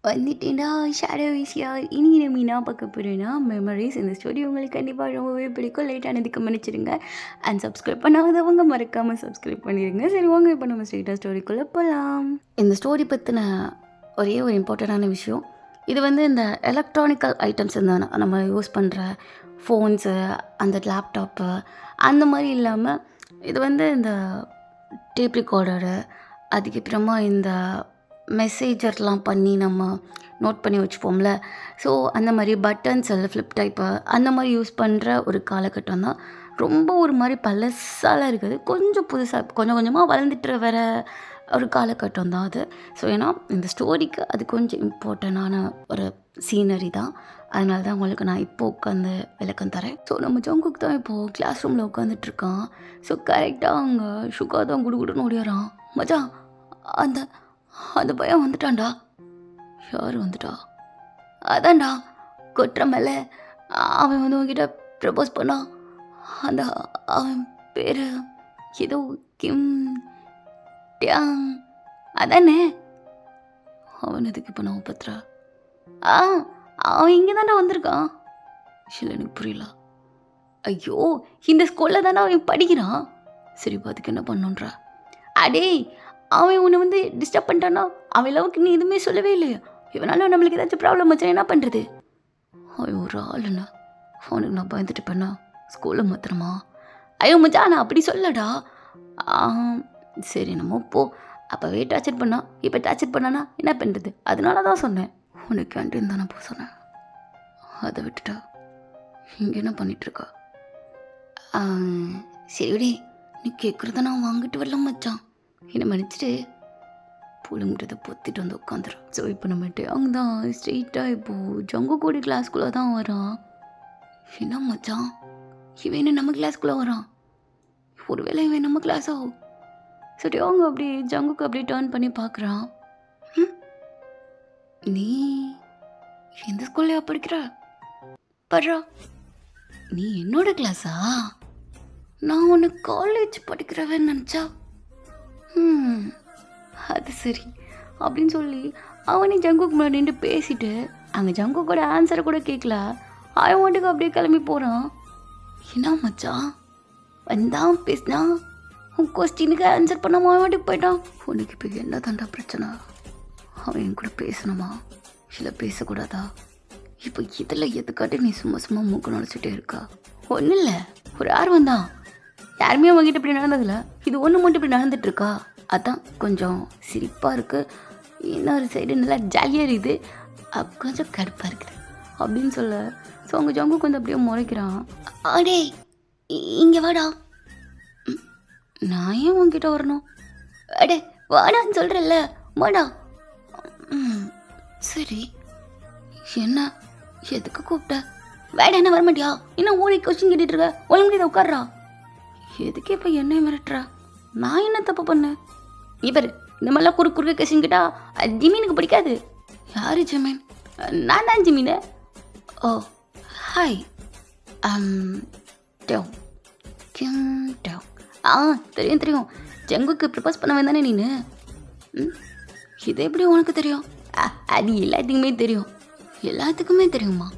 வந்துட்டேன்டா ஷேடோ விஷயம். இனி நம்ம என்ன பார்க்க போகிறேன்னா மெமரிஸ். இந்த ஸ்டோரி உங்களுக்கு கண்டிப்பாக ரொம்பவே பிடிக்கும். லேட் ஆனதுக்கு மன்னிச்சிடுங்க. அண்ட் சப்ஸ்கிரைப் பண்ணாதவங்க மறக்காமல் சப்ஸ்கிரைப் பண்ணிடுங்க. சரி வாங்க இப்போ நம்ம ஸ்ட்ரெயிட்டாக ஸ்டோரிக்குள்ளே போகலாம். இந்த ஸ்டோரி பற்றின ஒரே ஒரு இம்பார்ட்டண்ட்டான விஷயம், இது வந்து இந்த எலக்ட்ரானிக்கல் ஐட்டம்ஸ் இருந்தால் நம்ம யூஸ் பண்ணுற ஃபோன்ஸு, அந்த லேப்டாப்பு அந்த மாதிரி இல்லாமல் இது வந்து இந்த டேப் ரெக்கார்டரு, அதுக்கப்புறமா இந்த மெசேஜர்லாம் பண்ணி நம்ம நோட் பண்ணி வச்சுப்போம்ல. ஸோ அந்த மாதிரி பட்டன்ஸ் எல்லாம் ஃப்ளிப் டைப்பு அந்த மாதிரி யூஸ் பண்ணுற ஒரு காலகட்டம் தான். ரொம்ப ஒரு மாதிரி பழசாலாம் இருக்குது, கொஞ்சம் புதுசாக கொஞ்சம் கொஞ்சமாக வளர்ந்துட்டு வர ஒரு காலகட்டம் தான் அது. ஸோ ஏன்னா இந்த ஸ்டோரிக்கு அது கொஞ்சம் இம்பார்ட்டண்டான ஒரு சீனரி தான். அதனால தான் உங்களுக்கு நான் இப்போ உட்காந்து விளக்கம் தரேன். ஸோ நம்ம ஜங்குக் தான் இப்போது கிளாஸ் ரூமில் உட்காந்துட்ருக்கான். ஸோ கரெக்டாக அங்கே சுகா தான் குடுகுடுன்னு ஓடியாரான். மச்சான், அந்த அந்த பையன் வந்துட்டான்டா. யார் வந்துட்டா? அதான்டா கொட்டுற மேலே அவன் வந்து உங்ககிட்ட ப்ரப்போஸ் பண்ணான். அந்த அவன் பேர் ஏதோ கிம் டியாங் அதானே? அவன் எதுக்கு இப்போ நான் பத்துறா? ஆ, அவன் இங்கே தானே வந்திருக்கான். இல்லை, எனக்கு புரியல. ஐயோ, இந்த ஸ்கூலில் தானே அவன் படிக்கிறான். சரி, அதுக்கு என்ன பண்ணுன்றா? அடே, அவன் உன்னை வந்து டிஸ்டர்ப் பண்ணிட்டானா? அவன் லவுக்கு நீ எதுவுமே சொல்லவே இல்லையா? இவனால நம்மளுக்கு ஏதாச்சும் ப்ராப்ளம் வச்சா என்ன பண்ணுறது? அவன் ஒரு ஆளுண்ணா, அவனுக்கு நான் பயந்துட்டு பண்ணா ஸ்கூலில் மாத்திரமா? ஐயோ மச்சான், நான் அப்படி சொல்லடா. சரி நம்ம போ. அப்போவே டார்ச்சர் பண்ணா, இப்போ டார்ச்சர் பண்ணானா என்ன பண்ணுறது? அதனால தான் சொன்னேன், உனக்கு கேன்டீன் தானே போ சொன்னேன். அதை விட்டுட்டா இங்கே என்ன பண்ணிகிட்ருக்கா? சரிடி, நீ கேட்குறத நான் வாங்கிட்டு வரல மச்சான், என்னை மன்னிச்சிட்டு புழுங்கிட்டதை பொத்திட்டு வந்து உட்காந்துரும். ஸோ இப்போ நம்மகிட்ட அங்கே தான் ஸ்ட்ரெயிட்டாக இப்போது ஜங்கு கூடி கிளாஸ்குள்ளே தான் வரான். என்ன மச்சான், இவன் என்ன நம்ம கிளாஸ்குள்ளே வரான்? ஒருவேளை இவன் நம்ம கிளாஸோ? சரி அவங்க அப்படி ஜங்குக்கு அப்படியே டேர்ன் பண்ணி பார்க்குறான். நீ எந்த ஸ்கூல்லையா படிக்கிற? படுறா, நீ என்னோட கிளாஸா? நான் உன்னை காலேஜ் படிக்கிறவன்னு நினச்சா. அது சரி அப்படின்னு சொல்லி அவனே ஜங்குக்கு முன்னாடி நின்று பேசிட்டு அங்கே ஜங்குக்கோட ஆன்சரை கூட கேட்கல. அவன் வாட்டுக்கு அப்படியே கிளம்பி போகிறான். என்ன மச்சான், வந்தான் பேசினா உன் கொஸ்டினுக்கு ஆன்சர் பண்ணாமல் அவன் வாட்டுக்கு போயிட்டான். உனக்கு இப்போ என்ன தாண்டா பிரச்சனை? அவன் என் கூட பேசணுமா இல்லை பேசக்கூடாதா? இப்போ இதில் எதுக்காட்டி நீ சும்மா சும்மா மூக்கு நுழைச்சிட்டே இருக்கா? ஒன்றும் இல்லை, ஒரு ஆர்வம் தான். யாருமே அவங்ககிட்ட இப்படி நடந்ததில்ல, இது ஒன்று மட்டும் இப்படி நடந்துட்டுருக்கா, அதான் கொஞ்சம் சிரிப்பாக இருக்குது. இன்னொரு சைடு நல்லா ஜாலியாக இருக்குது, கொஞ்சம் கடுப்பாக இருக்குது அப்படின்னு சொல்ல. ஸோ அவங்க ஜங்கு கொஞ்சம் அப்படியே முறைக்கிறான். அடே இங்கே வாடா. நான் ஏன் உங்ககிட்ட வரணும்? அடே வாடான்னு சொல்கிறல்ல, வாடா. சரி, என்ன எதுக்கு கூப்பிட்ட? வேடா, என்ன வரமாட்டியா? இன்னும் ஓடி கொஸ்டின் கேட்டுட்டு இருக்க, ஒழுங்கு இதை உட்கார்றா. எதுக்கு இப்போ என்னை மிரட்டுறா? நான் என்ன தப்பு பண்ணேன்? இவர் இந்த மாதிரிலாம் குறுக்க கொஸ்டின் கேட்டா ஜிமீனுக்கு பிடிக்காது. யார் ஜிமீன்? நான் தான் ஜிமீனு. ஓ ஹாய், டேவ் கிம் டேவ். தெரியும் தெரியும், ஜங்குக்கு ப்ரப்போஸ் பண்ண வேண்டானே நீனு. இது எப்படி உனக்கு தெரியும்? அது எல்லாத்துக்குமே தெரியும். எல்லாத்துக்குமே தெரியுமா?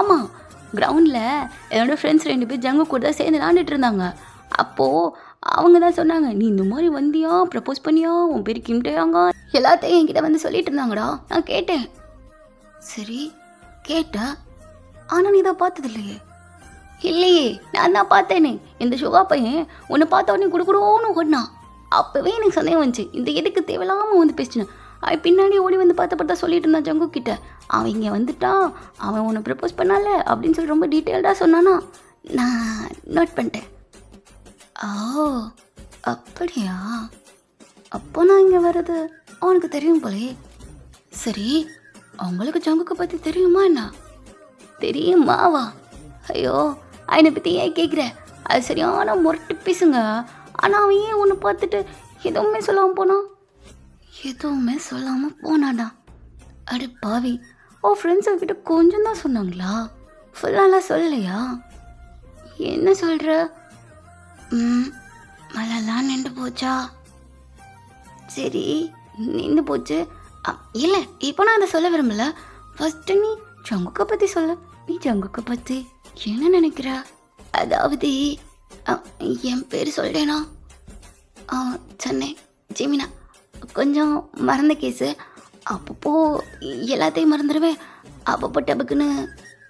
ஆமாம், கிரவுண்டில் என்னோடய ஃப்ரெண்ட்ஸ் 2 பேர் ஜங்கு கூட தான் சேர்ந்து விளாண்டுட்டு இருந்தாங்க. அப்போது அவங்க தான் சொன்னாங்க, நீ இந்த மாதிரி வந்தியா, ப்ரப்போஸ் பண்ணியா, உன் பேர் கிம்டையாங்க, எல்லாத்தையும் என்கிட்ட வந்து சொல்லிட்டு இருந்தாங்கடா. நான் கேட்டேன். சரி கேட்டா, ஆனால் நீ தான் பார்த்தது இல்லையே? இல்லையே, நான் தான் பார்த்தேனே. இந்த சுகா பையன் உன்னை பார்த்த உடனே குடுக்குடோன்னு ஓடினான். அப்போவே எனக்கு சந்தேகம் வந்துச்சு, இந்த எதுக்கு தேவையில்லாமல் வந்து பேசினேன். அவன் பின்னாடி ஓடி வந்து பார்த்தா சொல்லிட்டு இருந்தான் ஜங்கு கிட்ட, அவன் இங்கே வந்துட்டான், அவன் உன்னை ப்ரப்போஸ் பண்ணால அப்படின்னு சொல்லி ரொம்ப டீட்டெயில்டாக சொன்னானா. நான் நோட் பண்ணிட்டேன். ஓ அப்படியா? அப்போ நான் இங்கே வர்றது அவனுக்கு தெரியும் போலே. சரி, அவங்களுக்கு ஜங்குக்கு பற்றி தெரியுமா என்ன? தெரியுமாவா? ஐயோ, அவனை பற்றி ஏன் கேட்குற? அது சரியான முரட்டு பேசுங்க. ஆனால் அவன் ஏன் ஒன்று பார்த்துட்டு எதுவுமே சொல்லாமல் போனான்? எதுவுமே சொல்லாமல் போனாடா? அட பாவி, ஓ ஃப்ரெண்ட்ஸ் அவகிட்ட கொஞ்சம் தான் சொன்னாங்களா? ஃபுல்லாலாம் சொல்லலையா? என்ன சொல்கிற? மழைலாம் நின்று போச்சா? சரி நின்று போச்சு, இல்லை இப்போ நான் அதை சொல்ல விரும்பல. ஃபஸ்ட்டு நீ ஜங்குக்கை பற்றி சொல்ல. நீ ஜங்குக்கை பற்றி என்ன நினைக்கிற? அதாவது என் பேர் சொல்கிறேனா? சென்னை ஜெமினா. கொஞ்சம் மறந்த கேஸு. அப்பப்போ எல்லாத்தையும் மறந்துடுவேன், அப்பப்போ டபுக்குன்னு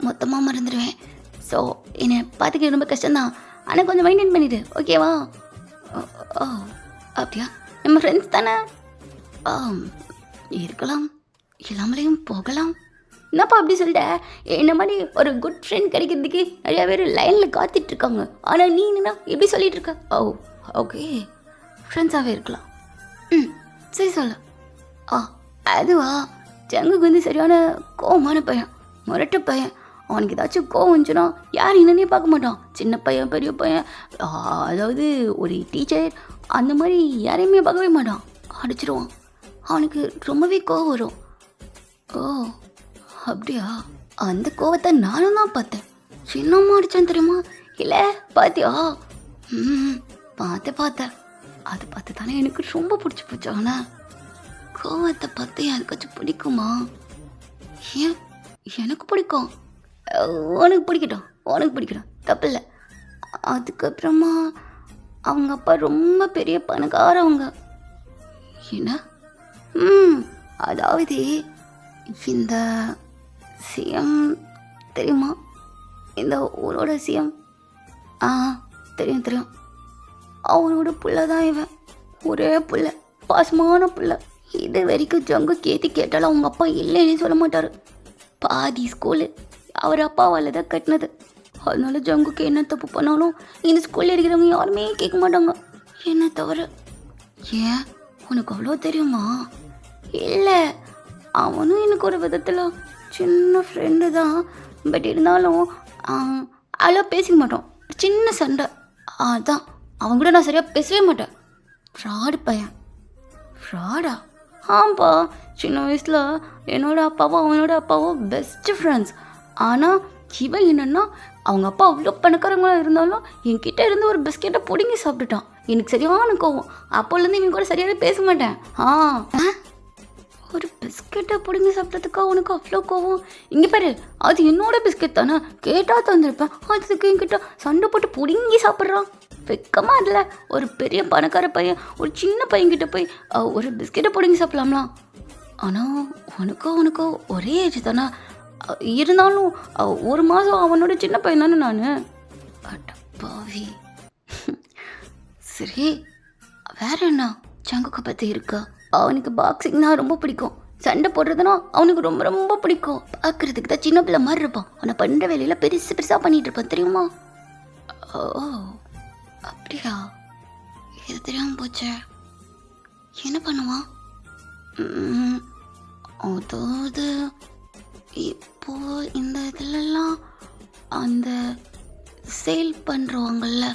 மொத்தமாக மறந்துடுவேன். ஸோ என்னை பார்த்துக்க ரொம்ப கஷ்டம்தான். ஆனால் கொஞ்சம் மெயின்டைன் பண்ணிடு, ஓகேவா? ஓ அப்படியா? நம்ம ஃப்ரெண்ட்ஸ் தானே? இருக்கலாம், இல்லாமலேயும் போகலாம். என்னப்பா அப்படி சொல்லிட்ட? என்ன மாதிரி ஒரு குட் ஃப்ரெண்ட் கிடைக்கிறதுக்கு நிறையா பேர் லைனில் காத்துட்ருக்காங்க. ஆனால் நீ என்னன்னா எப்படி சொல்லிட்டு இருக்க? ஓ ஓகே, ஃப்ரெண்ட்ஸாகவே இருக்கலாம். சரி சொல்ல. அதுவா, ஜங்குக்கு வந்து சரியான கோவமான பையன், முரட்டு பையன். அவனுக்கு ஏதாச்சும் கோவம் வந்துச்சுன்னா யார் என்னன்னே பார்க்க மாட்டான். சின்ன பையன் பெரிய பையன், அதாவது ஒரு டீச்சர், அந்த மாதிரி யாரையுமே பார்க்கவே மாட்டான், அடிச்சிடுவான். அவனுக்கு ரொம்பவே கோவம் வரும். ஓ அப்படியா? அந்த கோவத்தை நானும் தான் பார்த்தேன். சின்னம்மா அடித்தான் தெரியுமா? இல்லை பார்த்தியா? பார்த்தேன். அதை பார்த்து தானே எனக்கு ரொம்ப பிடிச்சி போச்சு. ஆனால் கோவத்தை பார்த்து யாருக்காச்சும் பிடிக்குமா? ஏன் எனக்கு பிடிக்கும், உனக்கு பிடிக்கட்டும், தப்பில்லை. அதுக்கப்புறமா அவங்க அப்பா ரொம்ப பெரிய பணக்காரவங்க. என்ன? அதாவது இந்த சிஎம் தெரியுமா? இந்த ஊரோட சிஎம். தெரியும். அவனோட புள்ள தான் இவன். ஒரே புள்ள, பாசமான புள்ள. இது வரைக்கும் ஜங்கு கேட்டாலும் அவங்க அப்பா இல்லைன்னு சொல்ல மாட்டார். பாதி ஸ்கூலு அவர் அப்பாவால் தான் கட்டினது. அதனால ஜங்குக்கு என்ன தப்பு பண்ணாலும் இந்த ஸ்கூலில் இருக்கிறவங்க யாருமே கேட்க மாட்டாங்க, என்ன தவிர. ஏன், உனக்கு அவ்வளோ தெரியுமா? இல்லை, அவனும் எனக்கு ஒரு விதத்தில் சின்ன ஃப்ரெண்டு தான். பட் இருந்தாலும் அவ்வளோ பேசிக்க மாட்டோம். சின்ன சண்டை, அதான் அவன் கூட நான் சரியாக பேசவே மாட்டேன். ஃப்ராடு பையன். ஃப்ராடா? ஆம்பா, சின்ன வயசில் என்னோட அப்பாவும் அவனோட அப்பாவும் பெஸ்ட்டு ஃப்ரெண்ட்ஸ். ஆனால் இவன் என்னென்னா, அவங்க அப்பா அவ்வளோ பணக்காரங்களாக இருந்தாலும் என்கிட்ட இருந்து ஒரு பிஸ்கெட்டை பிடுங்கி சாப்பிட்டுட்டான். எனக்கு சரியான கோவம். அப்போலேருந்து இவன் கூட சரியாகவே பேச மாட்டேன். ஒரு பிஸ்கெட்டை பிடுங்கி சாப்பிட்றதுக்கா உனக்கு அவ்வளோ கோவம்? இங்கே பாரு, அது என்னோட பிஸ்கெட் தானே, கேட்டால் தந்துருப்பேன். அதுக்கு என்கிட்ட சண்டை போட்டு பிடுங்கி சாப்பிட்றான். வெக்கமா இல்லை? ஒரு பெரிய பணக்கார பையன் ஒரு சின்ன பையன்கிட்ட போய் ஒரு பிஸ்கெட்டை பிடுங்கி சாப்பிடலாம்லாம். ஆனால் உனக்கோ ஒரே ஏஜ் தானே, இருந்தாலும் ஒரு மாதம் அவனோட சின்ன பையன் தானே நான். அடப்பாவி. சரி, வேற என்ன ஜங்குக்கு பற்றி இருக்கா? அவனுக்கு பாக்ஸிங்னா ரொம்ப பிடிக்கும், சண்டை போடுறதுனா அவனுக்கு ரொம்ப ரொம்ப பிடிக்கும். பார்க்குறதுக்கு தான் சின்ன பிள்ளை மாதிரி இருப்பான், ஆனால் பண்ணுற வேலையில் பெருசாக பண்ணிகிட்டு இருப்பான், தெரியுமா? ஓ அப்படியா? இது தெரியாமல் போச்சே. என்ன பண்ணுவான்? அதாவது இப்போ இந்த இதிலெல்லாம் அந்த சேல் பண்ணுறவங்கள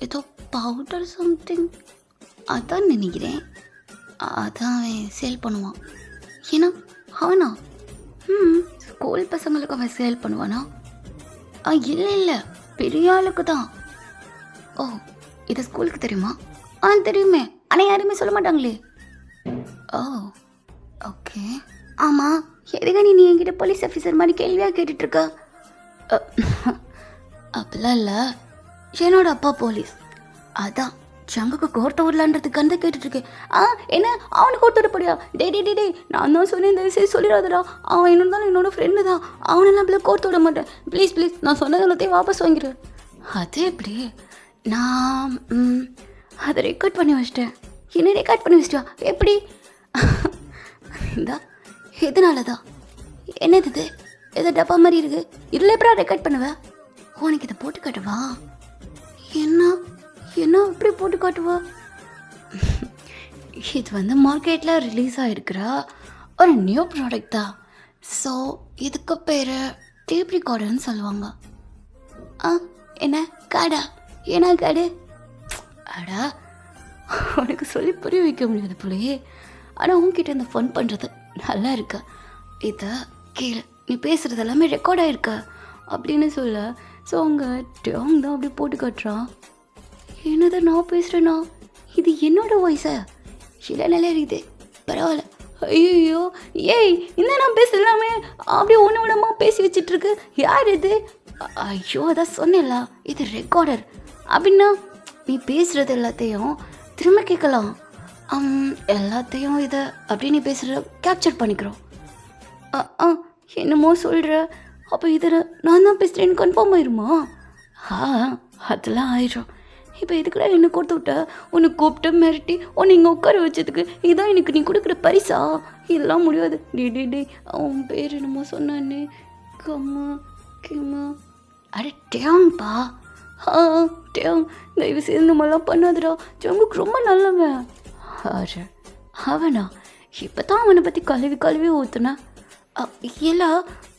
ஏதோ பவுடர் சம்திங், அதான் நினைக்கிறேன். அதான் அவன் சேல் பண்ணுவான். ஏன்னா அவனா ஸ்கூல் பசங்களுக்கு அவன் சேல் பண்ணுவானா? இல்லை, பெரிய ஆளுக்கு தான். ஓ, இது ஸ்கூலுக்கு தெரியுமா? தெரியுமே, ஆனால் யாருமே சொல்ல மாட்டாங்களே. ஓ ஓகே. ஆமாம், எதுக்கு நீ என்கிட்ட போலீஸ் ஆஃபீஸர் மாதிரி கேள்வியாக கேட்டுட்ருக்க? அப்படிலாம் இல்லை, என்னோட அப்பா போலீஸ். அதான் ஜங்குக்கு கோர்த்து விடலான்றதுக்கு அந்த கேட்டுட்ருக்கேன். என்ன அவனுக்கு கோர்த்து விடப்படியா? டே நான் தான் சொன்னேன், இந்த விஷயம் சொல்லிடாதடா. அவன் இருந்தாலும் என்னோடய ஃப்ரெண்டு தான், அவனெல்லாம் அப்படிலாம் கோர்த்து விட மாட்டேன். ப்ளீஸ் நான் சொன்னது எல்லாத்தையும் வாபஸ் வாங்கிடு. அது எப்படி? நான் அதை ரெக்கார்ட் பண்ணி வச்சிட்டேன். என்ன ரெக்கார்ட் பண்ணி வச்சிட்டா? எப்படி? இந்தா, எதனால தான்? என்னது இது? எதோ டப்பா மாதிரி இருக்குது, இதில் எப்படா ரெக்கார்ட் பண்ணுவேன்? உனக்கு இதை போட்டு காட்டுவா? என்ன இப்படி போட்டு காட்டுவா? இது வந்து மார்க்கெட்டில் ரிலீஸ் ஆகிருக்கிற ஒரு நியூ ப்ராடக்ட் தான். ஸோ இதுக்கு பேர் டேப் ரெக்கார்டர்னு சொல்லுவாங்க. என்ன காடா? என்ன காடு? அடா, உனக்கு சொல்லி புரிய வைக்க முடியாது போலயே. ஆனால் உங்ககிட்ட இந்த ஃபன் பண்ணுறது நல்லா இருக்கா? இதை கேளு, நீ பேசுகிறது எல்லாமே ரெக்கார்ட் ஆகிருக்க அப்படின்னு சொல்ல. ஸோ அவங்க டேங் தான் அப்படி போட்டு காட்டுறான். என்னது நான் பேசுகிறேன்னா? இது என்னோட வாய்ஸா? இல்லை நல்லா இருக்குது, பரவாயில்ல. ஐயோ ஏய் இந்த நான் பேசலாமே அப்படியே ஒன்று விடமா பேசி வச்சிட்ருக்கு. யார் இது? ஐயோ அதான் சொன்னேன்ல இது ரெக்கார்டர். அப்படின்னா நீ பேசுகிறது எல்லாத்தையும் திரும்ப கேட்கலாம். எல்லாத்தையும் இதை அப்படி நீ பேசுகிற கேப்சர் பண்ணிக்கிறோம். என்னமோ சொல்கிற. அப்போ இதில் நான் தான் பேசுகிறேன்னு கன்ஃபார்ம் ஆயிருமா? அதெல்லாம் ஆயிடும். இப்போ இதுக்கூட என்னை கொடுத்து விட்ட உன்னை கூப்பிட்டு மிரட்டி உன்னை இங்கே உட்கார வச்சதுக்கு இதான் எனக்கு நீ கொடுக்குற பரிசா? இதெல்லாம் முடியாது. டே அவன் பேர் என்னமோ சொன்னானே, கம்மா கிம்மா. அடே டேங்ப்பா. டேங் தயவு செய்து இந்த மாதிரிலாம் பண்ணாதுடா. ஜங்குக்கு ரொம்ப நல்லவன். அவனா? இப்போ தான் அவனை பற்றி கழுவி ஊற்றுனேன். இல்லை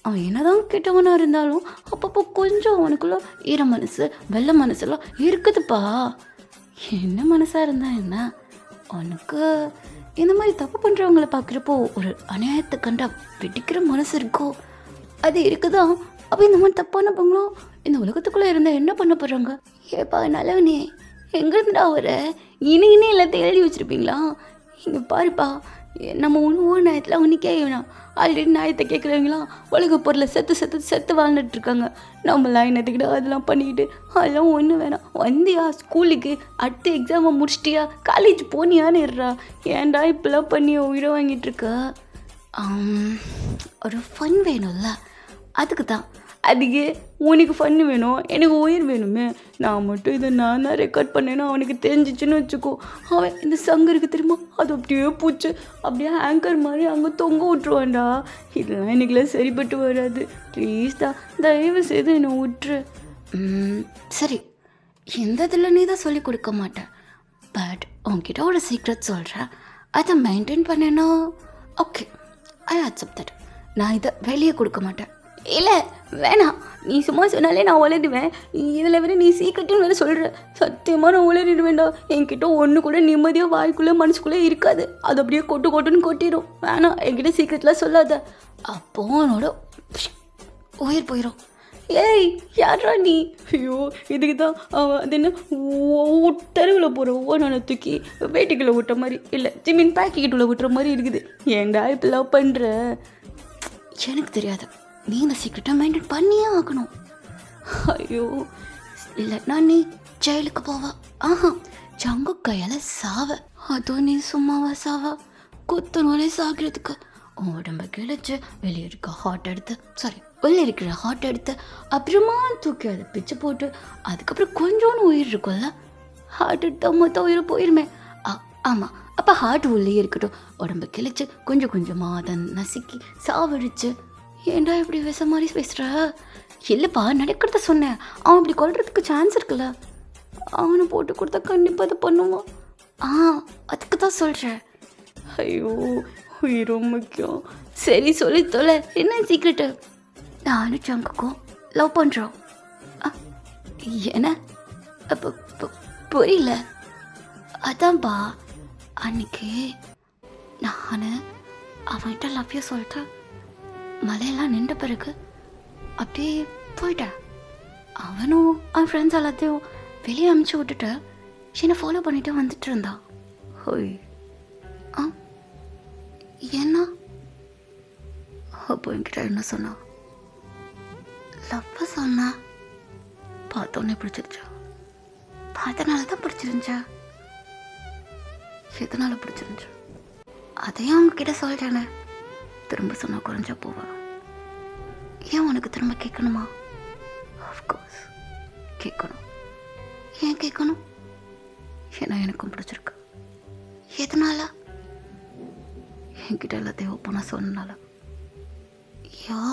அவன் என்னதான் கெட்டவனாக இருந்தாலும் அப்பப்போ கொஞ்சம் அவனுக்குள்ள ஈர மனசு வெள்ளை மனசுலாம் இருக்குதுப்பா. என்ன மனசாக இருந்தா என்ன? அவனுக்கு இந்த மாதிரி தப்பு பண்ணுறவங்கள பார்க்குறப்போ ஒரு அநியாயத்தை கண்டா வெடிக்கிற மனசு இருக்கோ அது இருக்குதான். அப்போ இந்த மாதிரி தப்பான பங்களும் இந்த உலகத்துக்குள்ளே இருந்தால் என்ன பண்ண போகிறாங்க? ஏப்பா நல்லவனே எங்கேருந்துடா வர? இனி எல்லாத்தையும் எழுதி வச்சுருப்பீங்களா? இங்கே பாருப்பா நம்ம ஒன்று நியாயத்தில் ஒன்றுக்கே வேணாம். ஆல்ரெடி நியாயத்தை கேட்குறவங்களா உலக பொருளை செத்து வாழ்ந்துட்டுருக்காங்க. நம்மளாம் என்னத்துக்கிட்ட அதெல்லாம் பண்ணிக்கிட்டு அதெல்லாம் ஒன்றும் வேணாம். வந்தியா ஸ்கூலுக்கு அடுத்த எக்ஸாமை முடிச்சிட்டியா காலேஜ் போனியான்னு இருறா. ஏன்டா இப்பெல்லாம் பண்ணி உயிரை வாங்கிட்டுருக்க? ஒரு ஃபன் வேணும்ல, அதுக்கு தான். அதுக்கு உனக்கு ஃபன்னு வேணும், எனக்கு உயிர் வேணுமே. நான் மட்டும் இதை நான் தான் ரெக்கார்ட் பண்ணேன்னா அவனுக்கு தெரிஞ்சிச்சுன்னு வச்சுக்கோ. அவன் இந்த சங்கு இருக்குது தெரியுமா, அது அப்படியே பூச்சி அப்படியே ஹேங்கர் மாதிரி அங்கே தொங்க விட்ருவான்டா. இதெல்லாம் எனக்குலாம் சரிப்பட்டு வராது. ப்ளீஸ் தான் தயவு செய்து என்னை விட்டுரு. சரி, எந்த இதில் நீ தான் சொல்லிக் கொடுக்க மாட்டேன். பட் உன்கிட்ட ஒரு சீக்ரெட் சொல்கிறேன், அதை மெயின்டைன் பண்ணேன்னா ஓகே, ஐ அக்செப்ட் தட். நான் இதை வெளியே கொடுக்க மாட்டேன். இல்லை வேணாம், நீ சும்மா சொன்னாலே நான் உளறிடுவேன். இதில் வேறு நீ சீக்கிரட்டுன்னு வேறு சொல்கிற. சத்தியமாக நான் உளறிடுவேண்டா. என்கிட்ட ஒன்று கூட நிம்மதியாக வாய்க்குள்ளே மனசுக்குள்ளே இருக்காது. அது அப்படியே கொட்டுன்னு கொட்டிடும். வேணாம், என்கிட்ட சீக்கிரட்லாம் சொல்லாத. அப்போ உன்னோட உயிர் போயிடும். ஏய் யாரா நீ? ஐயோ இதுக்கு தான் அவன் அது என்ன தெருவில் போகிற ஓனான தூக்கி வேட்டிக்குள்ளே விட்ட மாதிரி இல்லை ஜிமின் பேக்கெட்டுக்குள்ளே விட்டுற மாதிரி இருக்குது. ஏன்டா இப்பெல்லாம் பண்ணுற? எனக்கு தெரியாது, நீ இந்த சீக்கிரட்டை மெயின்டைன் பண்ணியே ஆகணும். ஐயோ இல்லைன்னா நீ ஜெயிலுக்கு போவா. ஜங்கு கையால் சாவ. அதுவும் நீ சும்மாவா சாவா? குத்துனோலே சாகிறதுக்கு உடம்ப கிழிச்சு வெளியே இருக்கிற ஹார்ட் எடுத்து அப்புறமா தூக்கி அதை பிச்சு போட்டு அதுக்கப்புறம் கொஞ்சோன்னு உயிர் இருக்கும்ல, ஹார்ட் எடுத்தால் மொத்தம் உயிர் போயிருமே. ஆமாம், அப்போ ஹார்ட் உள்ளே இருக்கட்டும். உடம்ப கிழிச்சு கொஞ்சம் கொஞ்சமாக அதை நசுக்கி சாவடிச்சு. ஏன்டா இப்படி விஷ மாதிரி பேசுகிற? இல்லைப்பா நடக்கிறத சொன்னேன். அவன் இப்படி கொள்றதுக்கு சான்ஸ் இருக்குல்ல. அவனை போட்டு கொடுத்தா கண்டிப்பாக அதை பண்ணுவான். அதுக்கு தான் சொல்கிறேன். ஐயோ உயிரும் முக்கியம். சரி சொல்லி தொலை, என்ன சீக்ரெட்டு? நானும் சங்குக்கும் லவ் பண்ணுறோம். என்ன புரியல? அதான்ப்பா அன்னைக்கு நான் அவன்கிட்ட லவ்யூ சொல்லிட்டேன். மழையெல்லாம் நின்ற பிறகு அப்படியே போயிட்டேன். அவனும் அவன் ஃப்ரெண்ட்ஸ் எல்லாத்தையும் வெளியே அனுப்பிச்சி விட்டுட்டு என்னை ஃபாலோ பண்ணிட்டு வந்துட்டு இருந்தான். ஹோய் என்ன? அப்போ என்கிட்ட என்ன சொன்னா? லவ் சொன்னா. பார்த்தோன்னே பிடிச்சிருச்சா? பார்த்தனால தான் பிடிச்சிருந்துச்சா? எதனால பிடிச்சிருந்துச்சு? அதையும் அவங்கக்கிட்ட சொல்லிட்டேனே. திரும்ப சொன்னால் குறைஞ்சா போவா? ஏன் உனக்கு திரும்ப கேட்கணுமா? ஆஃப்கோர்ஸ் கேட்கணும். ஏன் கேட்கணும்? ஏன்னா எனக்கும் பிடிச்சிருக்கு. எதனால? என்கிட்ட எல்லாத்தையும் ஓப்பனாக சொன்னால. யோ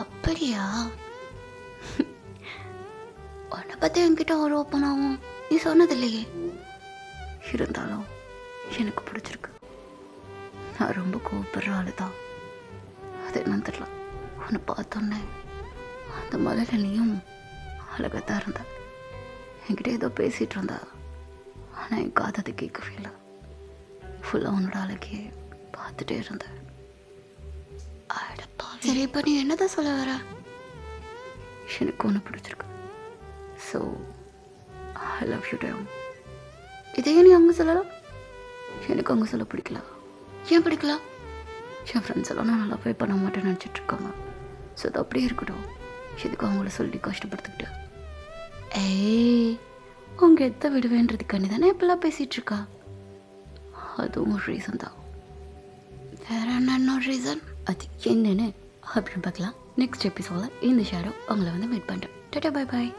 அப்படியா? உன்னை பற்றி என்கிட்ட ஒரு ஓப்பனாகவும் நீ சொன்னதில்லையே. இருந்தாலும் எனக்கு பிடிச்சிருக்கு. நான் ரொம்ப கோவப்படுற ஆளு தான். அது என்னன்னு தெரியல. உன்னை பார்த்தோன்னே அந்த மலையில் நீயும் அழகாக தான் இருந்த. என்கிட்ட ஏதோ பேசிகிட்டு இருந்தா. ஆனால் என் காது கேட்கவே இல்லை. ஃபுல்லாக உன்னோட அழகையே பார்த்துட்டே இருந்தேன். சரி, இப்போ நீ என்னதான் சொல்ல வர? எனக்கு ஒன்று பிடிச்சிருக்கு. So I love you dam. இதையே நீ அங்கே சொல்லலாம். எனக்கு அங்கே சொல்ல பிடிக்கல. ஏன் பிடிக்கல? என் ஃப்ரெண்ட்ஸ் எல்லாம் நான் நல்லா போய் பண்ண மாட்டேன்னு நினச்சிட்ருக்காங்க. ஸோ அது அப்படியே இருக்கட்டும். எதுக்கு அவங்கள சொல்லி கஷ்டப்படுத்திக்கிட்டு? ஏய், அவங்க எத்த விடுவேன்றதுக்காண்டி தானே இப்பெல்லாம் பேசிகிட்ருக்கா. அதுவும் ஒரு ரீசன் தான். வேற என்ன ரீசன்? அது என்னன்னு அப்படின்னு பார்க்கலாம் நெக்ஸ்ட் எபிசோடில். இந்த ஷேடோ அவங்கள வந்து மீட் பண்ணுறேன். Tata, bye bye.